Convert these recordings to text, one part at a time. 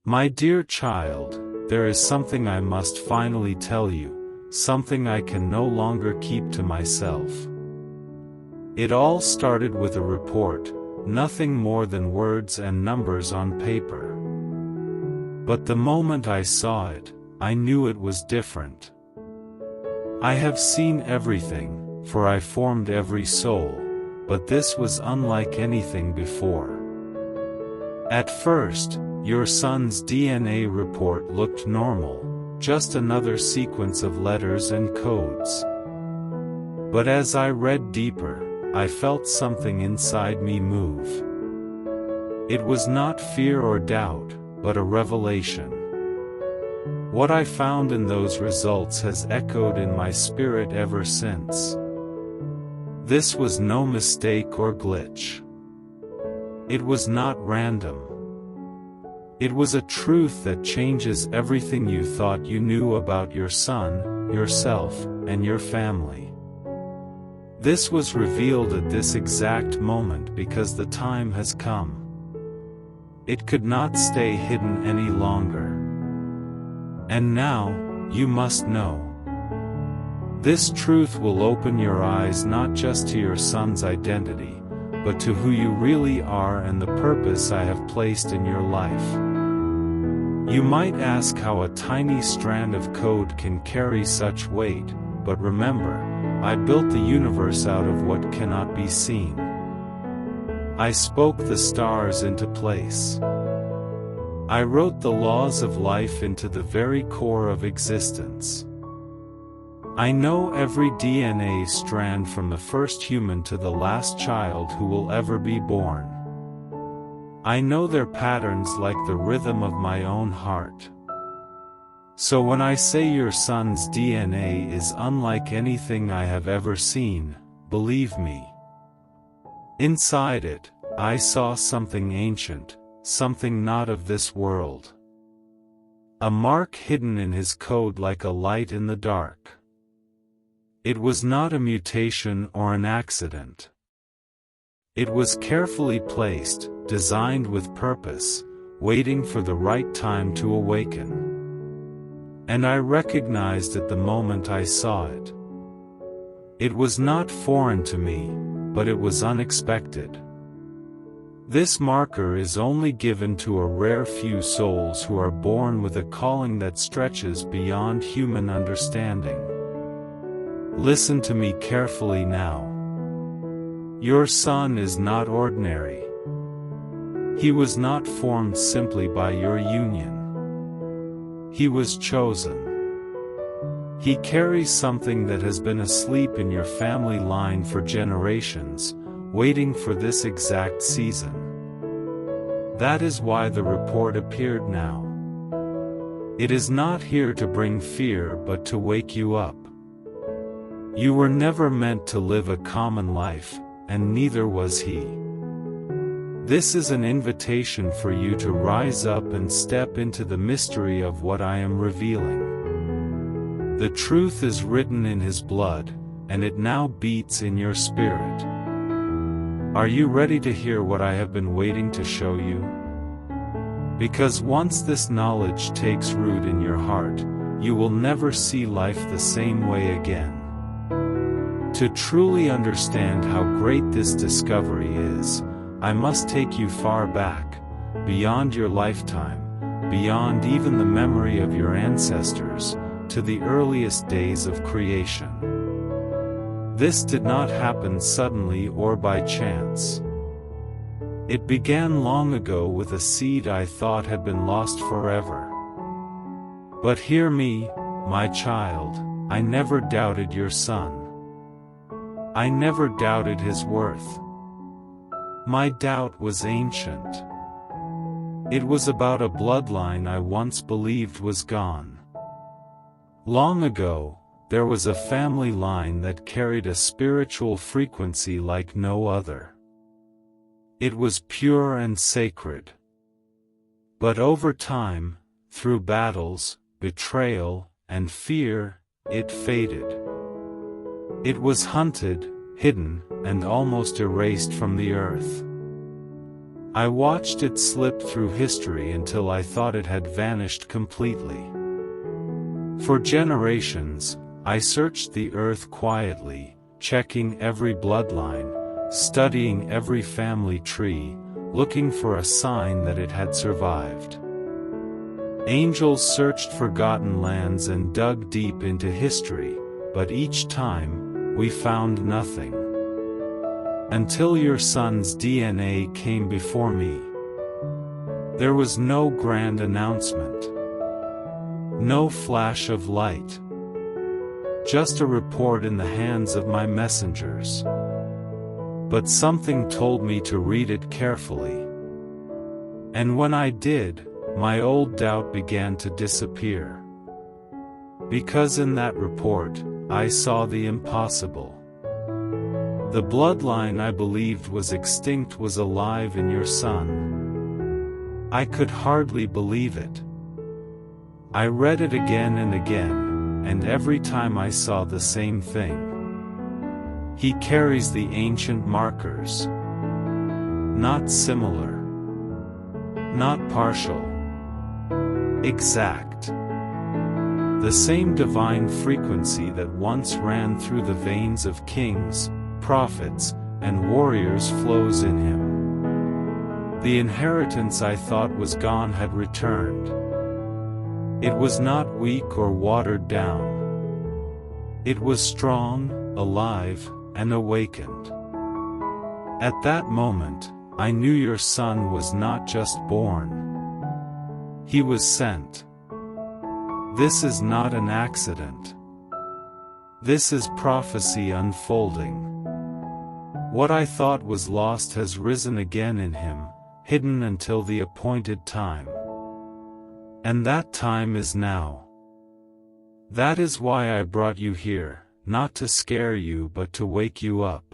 My dear child, there is something I must finally tell you, something I can no longer keep to myself. It all started with a report, nothing more than words and numbers on paper. But the moment I saw it, I knew it was different. I have seen everything, for I formed every soul, but this was unlike anything before. At first, your son's DNA report looked normal, just another sequence of letters and codes. But as I read deeper, I felt something inside me move. It was not fear or doubt, but a revelation. What I found in those results has echoed in my spirit ever since. This was no mistake or glitch. It was not random. It was a truth that changes everything you thought you knew about your son, yourself, and your family. This was revealed at this exact moment because the time has come. It could not stay hidden any longer. And now, you must know. This truth will open your eyes not just to your son's identity, but to who you really are and the purpose I have placed in your life. You might ask how a tiny strand of code can carry such weight, but remember, I built the universe out of what cannot be seen. I spoke the stars into place. I wrote the laws of life into the very core of existence. I know every DNA strand from the first human to the last child who will ever be born. I know their patterns like the rhythm of my own heart. So when I say your son's DNA is unlike anything I have ever seen, believe me. Inside it, I saw something ancient, something not of this world. A mark hidden in his code like a light in the dark. It was not a mutation or an accident. It was carefully placed, designed with purpose, waiting for the right time to awaken. And I recognized it the moment I saw it. It was not foreign to me, but it was unexpected. This marker is only given to a rare few souls who are born with a calling that stretches beyond human understanding. Listen to me carefully now. Your son is not ordinary. He was not formed simply by your union. He was chosen. He carries something that has been asleep in your family line for generations, waiting for this exact season. That is why the report appeared now. It is not here to bring fear but to wake you up. You were never meant to live a common life, and neither was he. This is an invitation for you to rise up and step into the mystery of what I am revealing. The truth is written in his blood, and it now beats in your spirit. Are you ready to hear what I have been waiting to show you? Because once this knowledge takes root in your heart, you will never see life the same way again. To truly understand how great this discovery is, I must take you far back, beyond your lifetime, beyond even the memory of your ancestors, to the earliest days of creation. This did not happen suddenly or by chance. It began long ago with a seed I thought had been lost forever. But hear me, my child, I never doubted your son. I never doubted his worth. My doubt was ancient. It was about a bloodline I once believed was gone. Long ago, there was a family line that carried a spiritual frequency like no other. It was pure and sacred. But over time, through battles, betrayal, and fear, it faded. It was hunted, hidden, and almost erased from the earth. I watched it slip through history until I thought it had vanished completely. For generations, I searched the earth quietly, checking every bloodline, studying every family tree, looking for a sign that it had survived. Angels searched forgotten lands and dug deep into history, but each time, we found nothing. Until your son's DNA came before me. There was no grand announcement. No flash of light. Just a report in the hands of my messengers. But something told me to read it carefully. And when I did, my old doubt began to disappear. Because in that report, I saw the impossible. The bloodline I believed was extinct was alive in your son. I could hardly believe it. I read it again and again, and every time I saw the same thing. He carries the ancient markers. Not similar. Not partial. Exact. The same divine frequency that once ran through the veins of kings, prophets, and warriors flows in him. The inheritance I thought was gone had returned. It was not weak or watered down. It was strong, alive, and awakened. At that moment, I knew your son was not just born. He was sent. This is not an accident. This is prophecy unfolding. What I thought was lost has risen again in him, hidden until the appointed time. And that time is now. That is why I brought you here, not to scare you but to wake you up.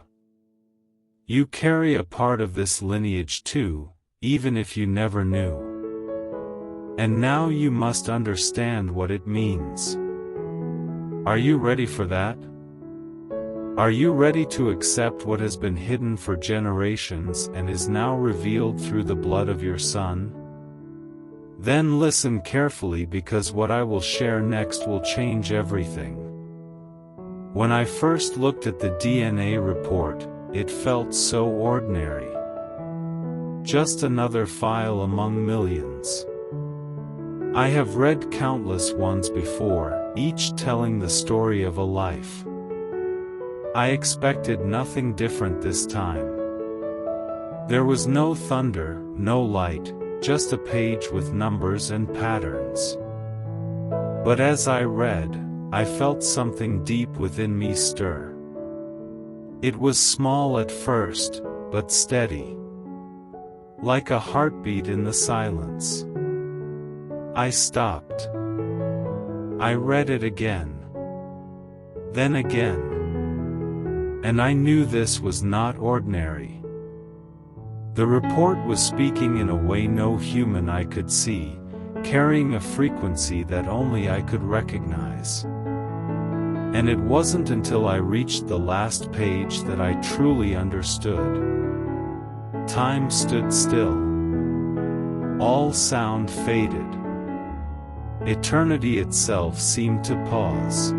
You carry a part of this lineage too, even if you never knew. And now you must understand what it means. Are you ready for that? Are you ready to accept what has been hidden for generations and is now revealed through the blood of your son? Then listen carefully, because what I will share next will change everything. When I first looked at the DNA report, it felt so ordinary. Just another file among millions. I have read countless ones before, each telling the story of a life. I expected nothing different this time. There was no thunder, no light, just a page with numbers and patterns. But as I read, I felt something deep within me stir. It was small at first, but steady. Like a heartbeat in the silence. I stopped. I read it again. Then again. And I knew this was not ordinary. The report was speaking in a way no human eye could see, carrying a frequency that only I could recognize. And it wasn't until I reached the last page that I truly understood. Time stood still. All sound faded. Eternity itself seemed to pause.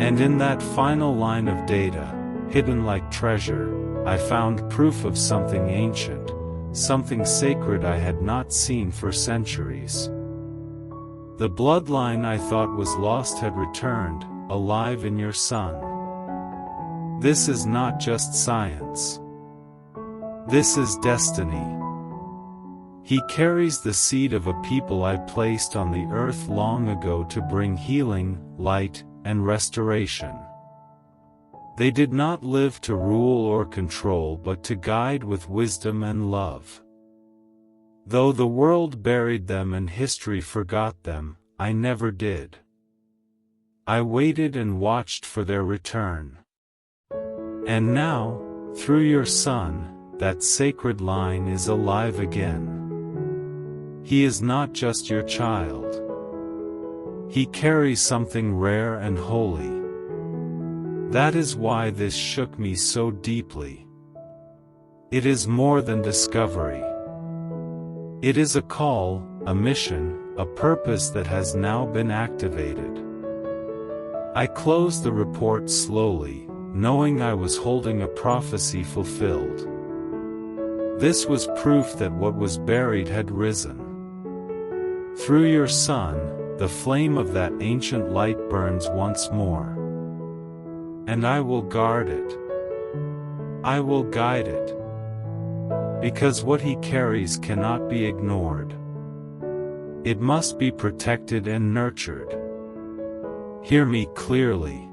And in that final line of data, hidden like treasure, I found proof of something ancient, something sacred I had not seen for centuries. The bloodline I thought was lost had returned, alive in your son. This is not just science. This is destiny. He carries the seed of a people I placed on the earth long ago to bring healing, light, and restoration. They did not live to rule or control but to guide with wisdom and love. Though the world buried them and history forgot them, I never did. I waited and watched for their return. And now, through your son, that sacred line is alive again. He is not just your child. He carries something rare and holy. That is why this shook me so deeply. It is more than discovery. It is a call, a mission, a purpose that has now been activated. I closed the report slowly, knowing I was holding a prophecy fulfilled. This was proof that what was buried had risen. Through your Son, the flame of that ancient light burns once more. And I will guard it. I will guide it. Because what he carries cannot be ignored. It must be protected and nurtured. Hear me clearly.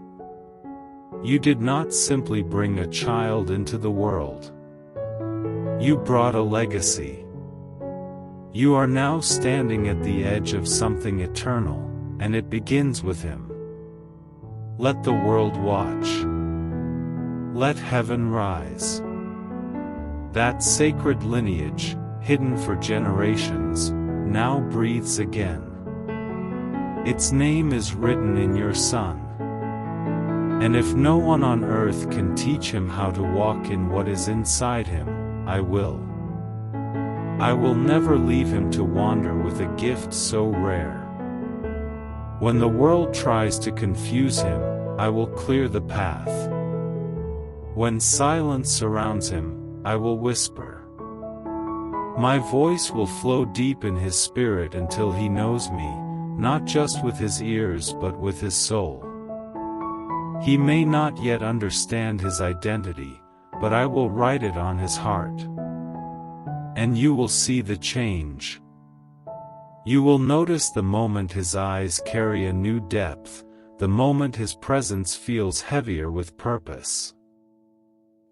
You did not simply bring a child into the world. You brought a legacy. You are now standing at the edge of something eternal, and it begins with him. Let the world watch. Let heaven rise. That sacred lineage, hidden for generations, now breathes again. Its name is written in your Son. And if no one on earth can teach him how to walk in what is inside him, I will. I will never leave him to wander with a gift so rare. When the world tries to confuse him, I will clear the path. When silence surrounds him, I will whisper. My voice will flow deep in his spirit until he knows me, not just with his ears but with his soul. He may not yet understand his identity, but I will write it on his heart. And you will see the change. You will notice the moment his eyes carry a new depth, the moment his presence feels heavier with purpose.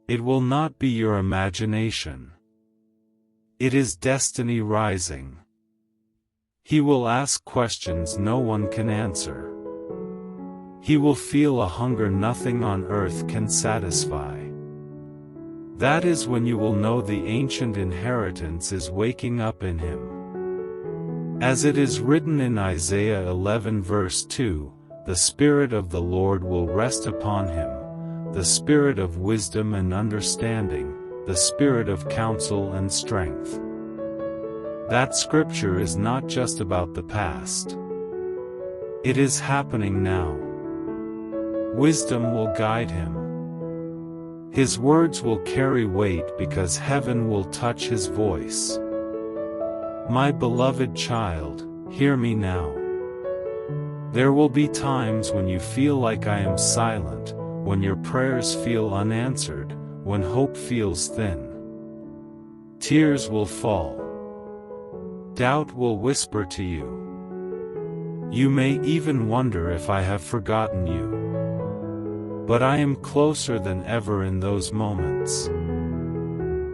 It will not be your imagination. It is destiny rising. He will ask questions no one can answer. He will feel a hunger nothing on earth can satisfy. That is when you will know the ancient inheritance is waking up in him. As it is written in Isaiah 11 verse 2, the Spirit of the Lord will rest upon him, the Spirit of wisdom and understanding, the Spirit of counsel and strength. That scripture is not just about the past. It is happening now. Wisdom will guide him. His words will carry weight because heaven will touch his voice. My beloved child, hear me now. There will be times when you feel like I am silent, when your prayers feel unanswered, when hope feels thin. Tears will fall. Doubt will whisper to you. You may even wonder if I have forgotten you. But I am closer than ever in those moments.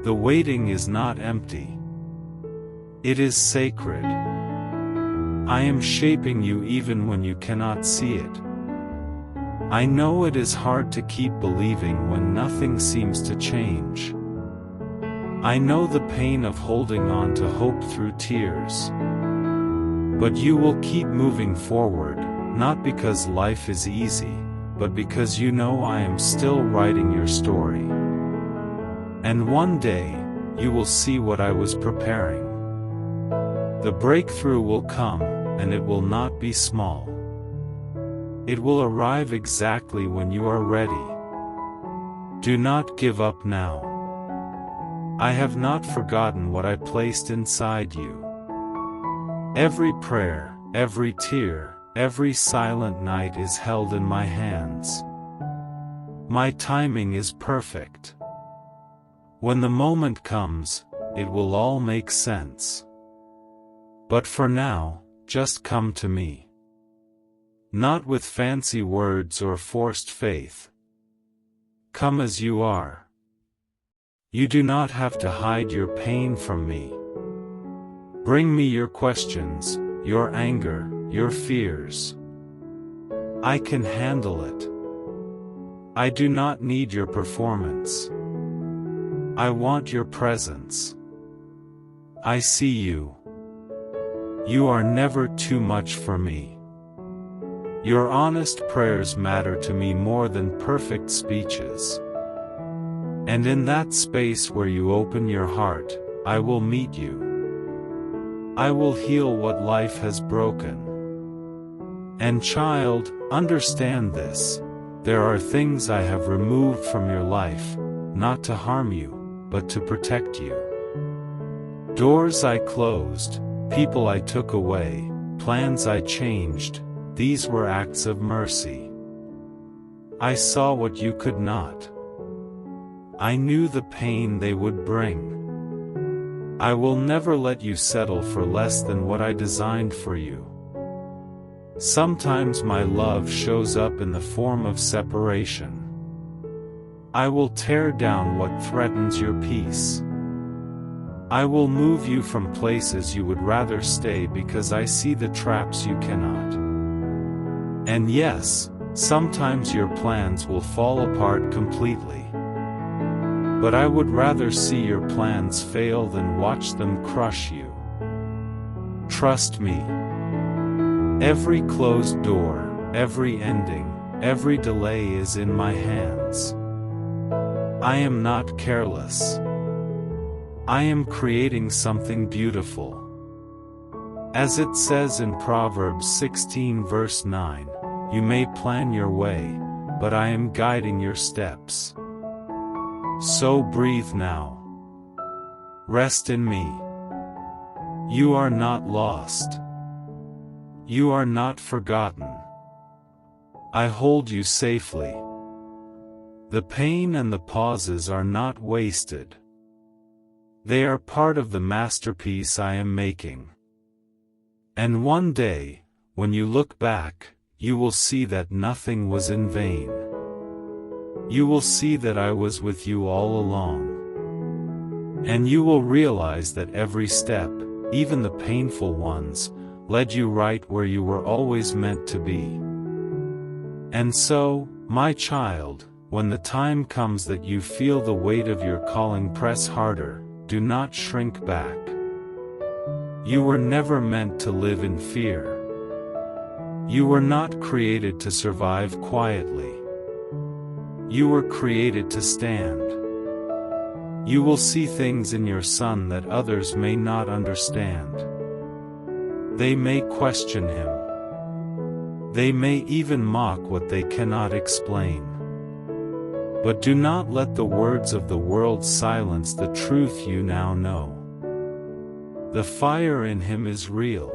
The waiting is not empty. It is sacred. I am shaping you even when you cannot see it. I know it is hard to keep believing when nothing seems to change. I know the pain of holding on to hope through tears. But you will keep moving forward, not because life is easy, but because you know I am still writing your story. And one day, you will see what I was preparing. The breakthrough will come, and it will not be small. It will arrive exactly when you are ready. Do not give up now. I have not forgotten what I placed inside you. Every prayer, every tear, every silent night is held in my hands. My timing is perfect. When the moment comes, it will all make sense. But for now, just come to me. Not with fancy words or forced faith. Come as you are. You do not have to hide your pain from me. Bring me your questions, your anger, your fears. I can handle it. I do not need your performance. I want your presence. I see you. You are never too much for me. Your honest prayers matter to me more than perfect speeches. And in that space where you open your heart, I will meet you. I will heal what life has broken. And child, understand this. There are things I have removed from your life, not to harm you, but to protect you. Doors I closed, people I took away, plans I changed, these were acts of mercy. I saw what you could not. I knew the pain they would bring. I will never let you settle for less than what I designed for you. Sometimes my love shows up in the form of separation. I will tear down what threatens your peace. I will move you from places you would rather stay because I see the traps you cannot. And yes, sometimes your plans will fall apart completely. But I would rather see your plans fail than watch them crush you. Trust me. Every closed door, every ending, every delay is in my hands. I am not careless. I am creating something beautiful. As it says in Proverbs 16 verse 9, you may plan your way, but I am guiding your steps. So breathe now. Rest in me. You are not lost. You are not forgotten. I hold you safely. The pain and the pauses are not wasted. They are part of the masterpiece I am making. And one day, when you look back, you will see that nothing was in vain. You will see that I was with you all along. And you will realize that every step, even the painful ones, led you right where you were always meant to be. And so, my child, when the time comes that you feel the weight of your calling press harder, do not shrink back. You were never meant to live in fear. You were not created to survive quietly. You were created to stand. You will see things in your son that others may not understand. They may question him. They may even mock what they cannot explain. But do not let the words of the world silence the truth you now know. The fire in him is real.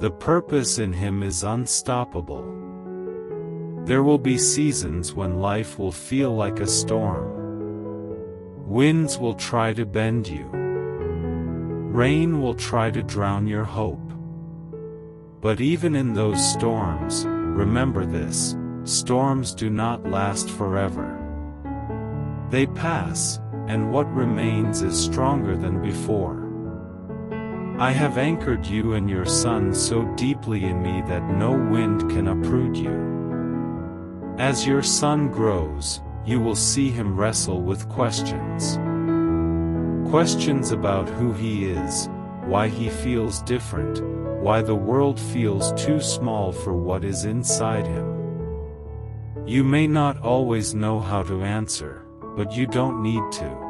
The purpose in him is unstoppable. There will be seasons when life will feel like a storm. Winds will try to bend you. Rain will try to drown your hope. But even in those storms, remember this, storms do not last forever. They pass, and what remains is stronger than before. I have anchored you and your son so deeply in me that no wind can uproot you. As your son grows, you will see him wrestle with questions. Questions about who he is, why he feels different, why the world feels too small for what is inside him. You may not always know how to answer, but you don't need to.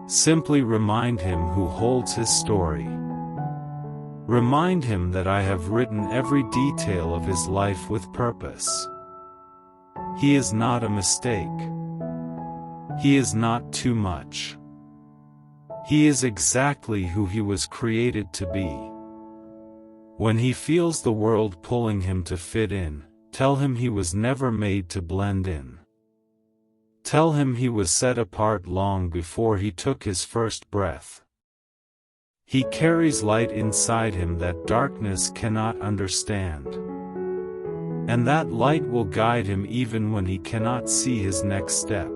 Simply remind him who holds his story. Remind him that I have written every detail of his life with purpose. He is not a mistake. He is not too much. He is exactly who he was created to be. When he feels the world pulling him to fit in, tell him he was never made to blend in. Tell him he was set apart long before he took his first breath. He carries light inside him that darkness cannot understand. And that light will guide him even when he cannot see his next step.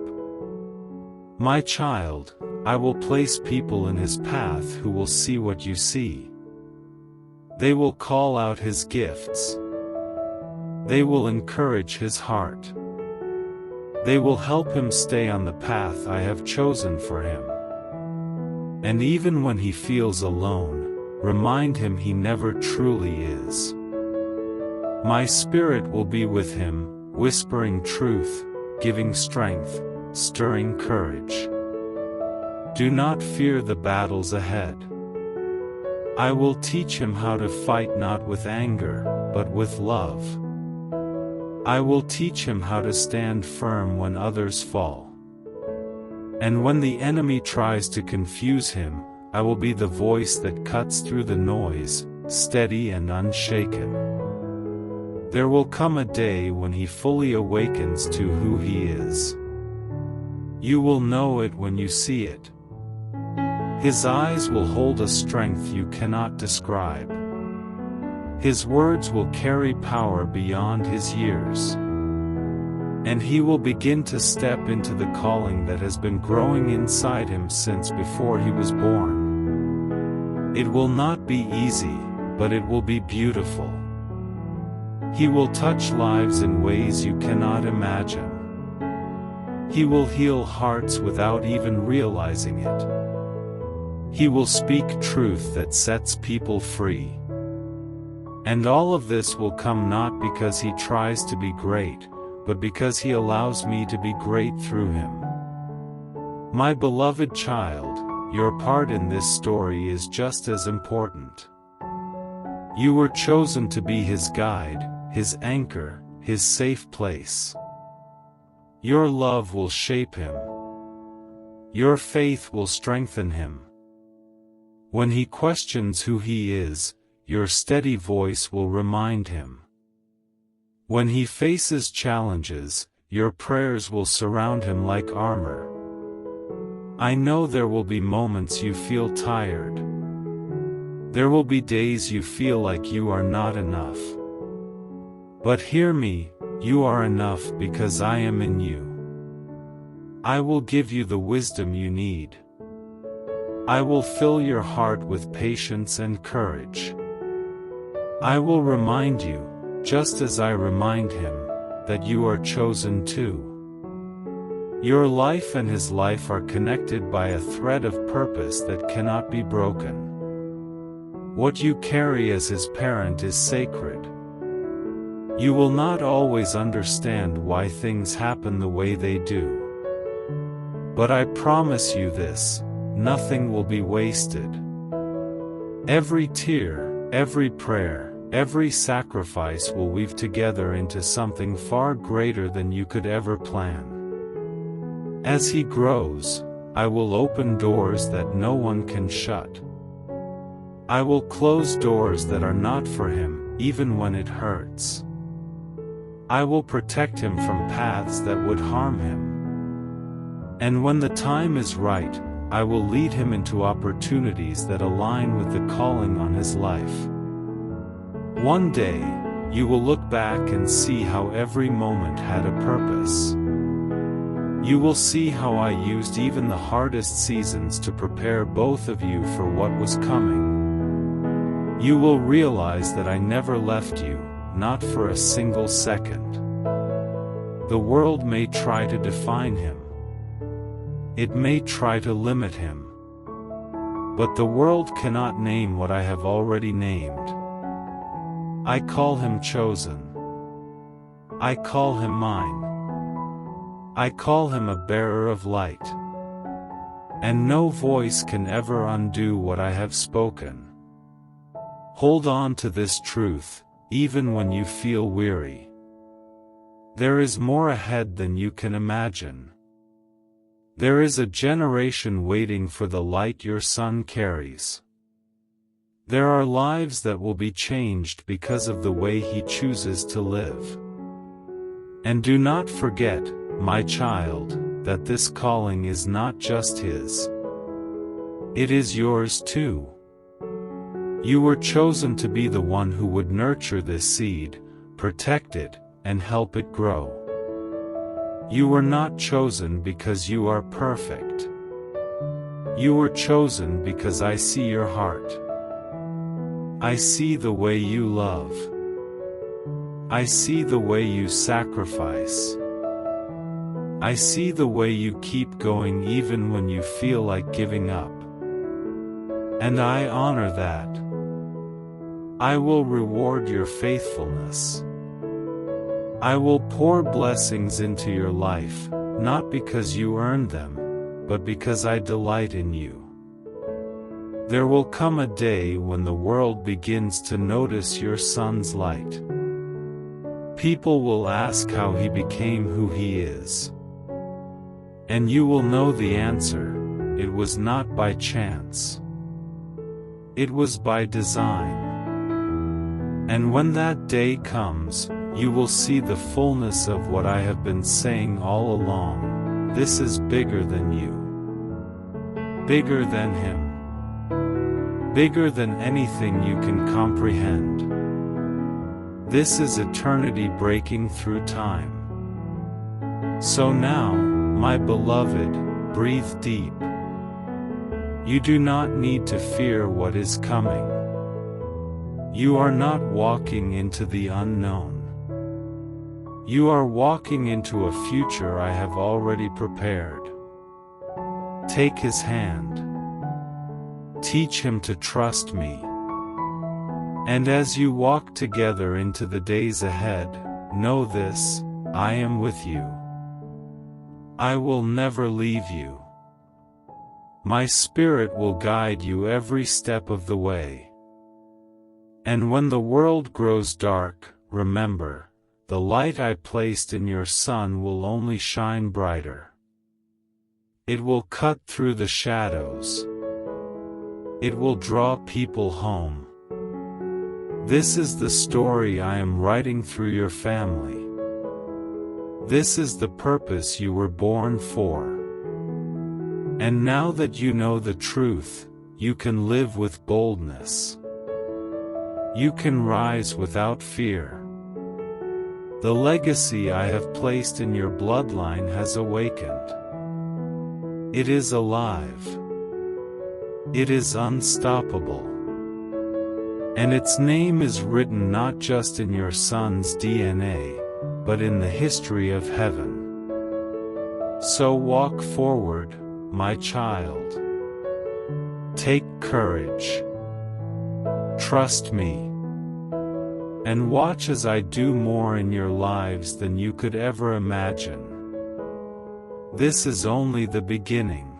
My child, I will place people in his path who will see what you see. They will call out his gifts. They will encourage his heart. They will help him stay on the path I have chosen for him. And even when he feels alone, remind him he never truly is. My spirit will be with him, whispering truth, giving strength, stirring courage. Do not fear the battles ahead. I will teach him how to fight not with anger, but with love. I will teach him how to stand firm when others fall. And when the enemy tries to confuse him, I will be the voice that cuts through the noise, steady and unshaken. There will come a day when he fully awakens to who he is. You will know it when you see it. His eyes will hold a strength you cannot describe. His words will carry power beyond his years. And he will begin to step into the calling that has been growing inside him since before he was born. It will not be easy, but it will be beautiful. He will touch lives in ways you cannot imagine. He will heal hearts without even realizing it. He will speak truth that sets people free. And all of this will come not because he tries to be great, but because he allows me to be great through him. My beloved child, your part in this story is just as important. You were chosen to be his guide, his anchor, his safe place. Your love will shape him. Your faith will strengthen him. When he questions who he is, your steady voice will remind him. When he faces challenges, your prayers will surround him like armor. I know there will be moments you feel tired. There will be days you feel like you are not enough. But hear me, you are enough because I am in you. I will give you the wisdom you need. I will fill your heart with patience and courage. I will remind you, just as I remind him, that you are chosen too. Your life and his life are connected by a thread of purpose that cannot be broken. What you carry as his parent is sacred. You will not always understand why things happen the way they do. But I promise you this, nothing will be wasted. Every tear, every prayer, every sacrifice will weave together into something far greater than you could ever plan. As he grows, I will open doors that no one can shut. I will close doors that are not for him, even when it hurts. I will protect him from paths that would harm him. And when the time is right, I will lead him into opportunities that align with the calling on his life. One day, you will look back and see how every moment had a purpose. You will see how I used even the hardest seasons to prepare both of you for what was coming. You will realize that I never left you, not for a single second. The world may try to define him. It may try to limit him. But the world cannot name what I have already named. I call him chosen. I call him mine. I call him a bearer of light. And no voice can ever undo what I have spoken. Hold on to this truth, even when you feel weary. There is more ahead than you can imagine. There is a generation waiting for the light your son carries. There are lives that will be changed because of the way he chooses to live. And do not forget, my child, that this calling is not just his. It is yours too. You were chosen to be the one who would nurture this seed, protect it, and help it grow. You were not chosen because you are perfect. You were chosen because I see your heart. I see the way you love. I see the way you sacrifice. I see the way you keep going even when you feel like giving up. And I honor that. I will reward your faithfulness. I will pour blessings into your life, not because you earned them, but because I delight in you. There will come a day when the world begins to notice your son's light. People will ask how he became who he is. And you will know the answer: it was not by chance. It was by design. And when that day comes, you will see the fullness of what I have been saying all along. This is bigger than you. Bigger than him. Bigger than anything you can comprehend. This is eternity breaking through time. So now, my beloved, breathe deep. You do not need to fear what is coming. You are not walking into the unknown. You are walking into a future I have already prepared. Take his hand. Teach him to trust me. And as you walk together into the days ahead, know this: I am with you. I will never leave you. My Spirit will guide you every step of the way. And when the world grows dark, remember, the light I placed in your Son will only shine brighter. It will cut through the shadows. It will draw people home. This is the story I am writing through your family. This is the purpose you were born for. And now that you know the truth, you can live with boldness. You can rise without fear. The legacy I have placed in your bloodline has awakened. It is alive. It is unstoppable. And its name is written not just in your Son's DNA, but in the history of heaven. So walk forward, my child. Take courage. Trust me. And watch as I do more in your lives than you could ever imagine. This is only the beginning.